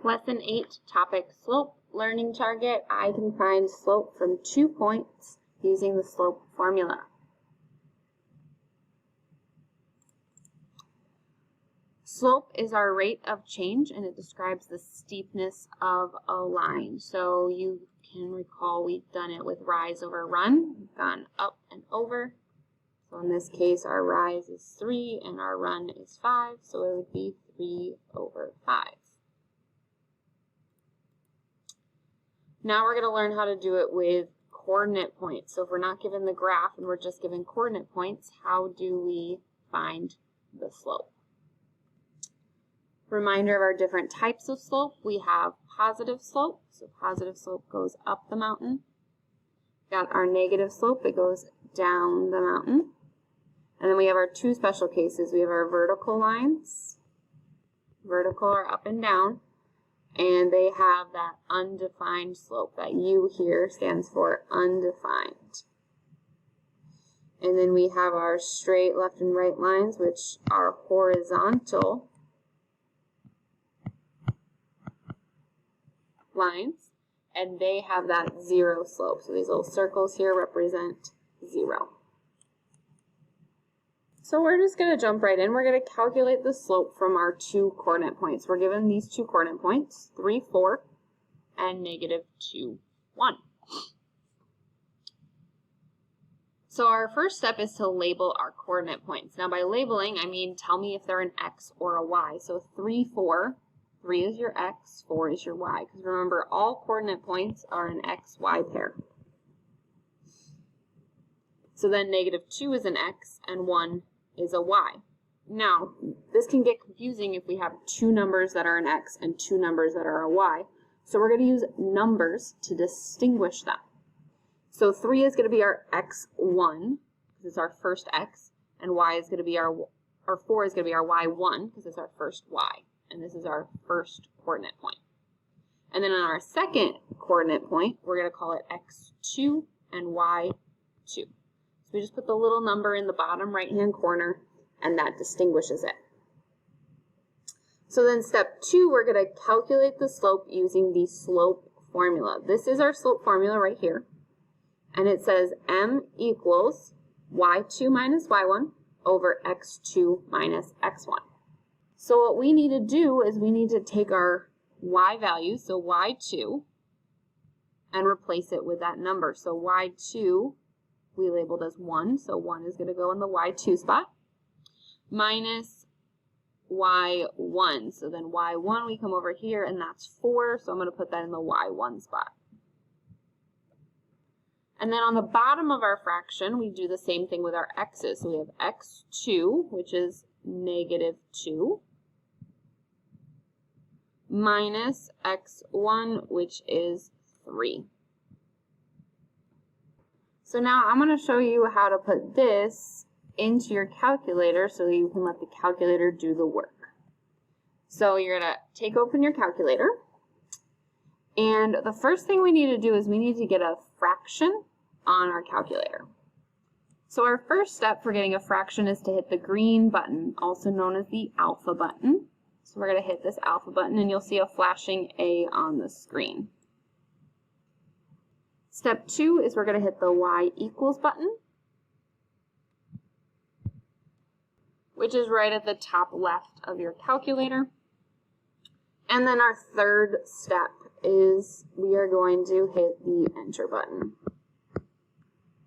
Lesson 8, topic slope, learning target. I can find slope from 2 points using the slope formula. Slope is our rate of change, and it describes the steepness of a line. So you can recall we've done it with rise over run. We've gone up and over. So in this case, our rise is 3 and our run is 5, so it would be 3 over 5. Now we're going to learn how to do it with coordinate points. So if we're not given the graph and we're just given coordinate points, how do we find the slope? Reminder of our different types of slope. We have positive slope. So positive slope goes up the mountain. Got our negative slope, it goes down the mountain. And then we have our two special cases. We have our vertical lines. Vertical are up and down. And they have that undefined slope. That U here stands for undefined. And then we have our straight left and right lines, which are horizontal lines. And they have that 0 slope. So these little circles here represent 0. So we're just going to jump right in. We're going to calculate the slope from our 2 coordinate points. We're given these 2 coordinate points, 3, 4, and -2, 1. So our first step is to label our coordinate points. Now by labeling, I mean tell me if they're an X or a Y. So 3, 4, 3 is your X, 4 is your Y. Because remember, all coordinate points are an X, Y pair. So then -2 is an X and 1 is a Y. Now, this can get confusing if we have 2 numbers that are an X and 2 numbers that are a Y. So we're going to use numbers to distinguish them. So 3 is going to be our X1, because it's our first X, and Y is going to be or 4 is going to be our Y1, because it's our first Y. And this is our first coordinate point. And then on our second coordinate point, we're going to call it X2 and Y2. So we just put the little number in the bottom right-hand corner, and that distinguishes it. So then step 2, we're going to calculate the slope using the slope formula. This is our slope formula right here. And it says M equals Y2 minus Y1 over X2 minus X1. So what we need to do is we need to take our Y value, so Y2, and replace it with that number. So Y2 we labeled as 1, so 1 is going to go in the Y2 spot, minus Y1. So then Y1, we come over here, and that's 4, so I'm going to put that in the Y1 spot. And then on the bottom of our fraction, we do the same thing with our x's. So we have X2, which is -2, minus X1, which is 3. So now I'm going to show you how to put this into your calculator so you can let the calculator do the work. So you're going to open your calculator, and the first thing we need to do is we need to get a fraction on our calculator. So our first step for getting a fraction is to hit the green button, also known as the alpha button. So we're going to hit this alpha button, and you'll see a flashing A on the screen. Step 2 is we're going to hit the Y equals button, which is right at the top left of your calculator. And then our third step is we are going to hit the enter button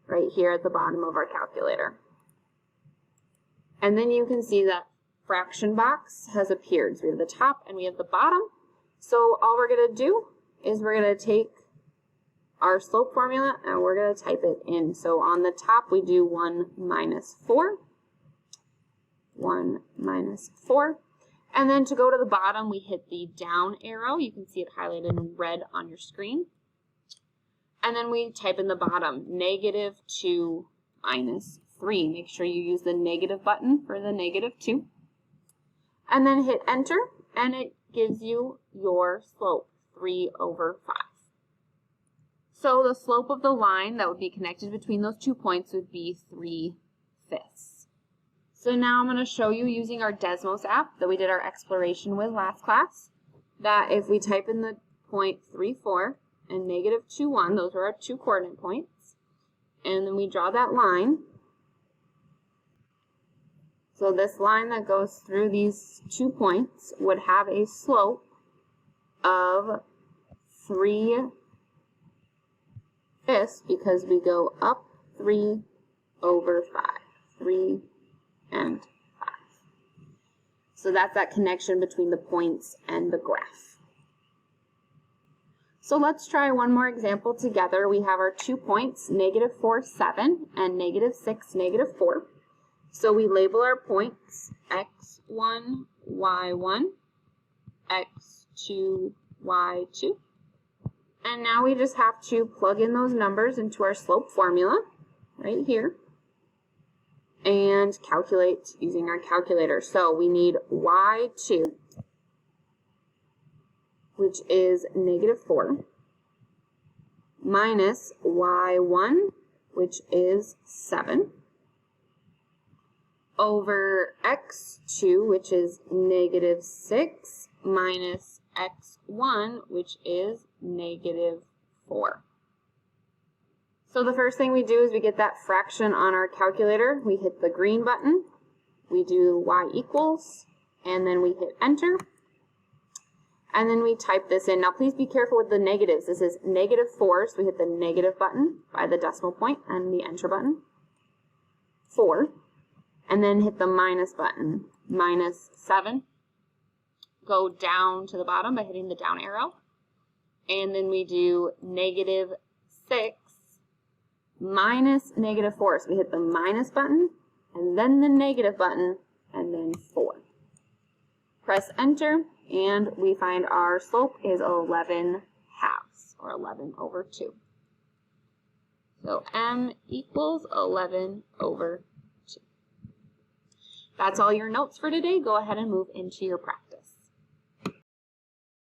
right here at the bottom of our calculator. And then you can see that fraction box has appeared. So we have the top and we have the bottom. So all we're going to do is we're going to take our slope formula and we're going to type it in. So on the top we do 1 minus 4, 1 minus 4, and then to go to the bottom we hit the down arrow. You can see it highlighted in red on your screen. And then we type in the bottom -2 minus 3. Make sure you use the negative button for the -2. And then hit enter, and it gives you your slope, 3 over 5. So the slope of the line that would be connected between those 2 points would be 3/5. So now I'm going to show you using our Desmos app that we did our exploration with last class. that if we type in the point 3, 4 and negative 2, 1, those are our 2 coordinate points, and then we draw that line. So this line that goes through these 2 points would have a slope of 3/5 because we go up 3 over 5. 3 and 5. So that's that connection between the points and the graph. So let's try one more example together. We have our 2 points, negative 4, 7, and negative 6, negative 4. So we label our points x1, y1, x2, y2. And now we just have to plug in those numbers into our slope formula right here and calculate using our calculator. So we need y2, which is negative 4, minus y1, which is 7, over x2, which is negative 6, minus x1, which is negative 4. So the first thing we do is we get that fraction on our calculator. We hit the green button, we do y equals, and then we hit enter. And then we type this in. Now please be careful with the negatives. This is negative 4, so we hit the negative button by the decimal point and the enter button. 4. And then hit the minus button, minus 7. Go down to the bottom by hitting the down arrow. And then we do negative 6 minus negative 4. So we hit the minus button, and then the negative button, and then 4. Press enter, and we find our slope is 11 halves, or 11 over 2. So m equals 11 over 2. That's all your notes for today. Go ahead and move into your practice.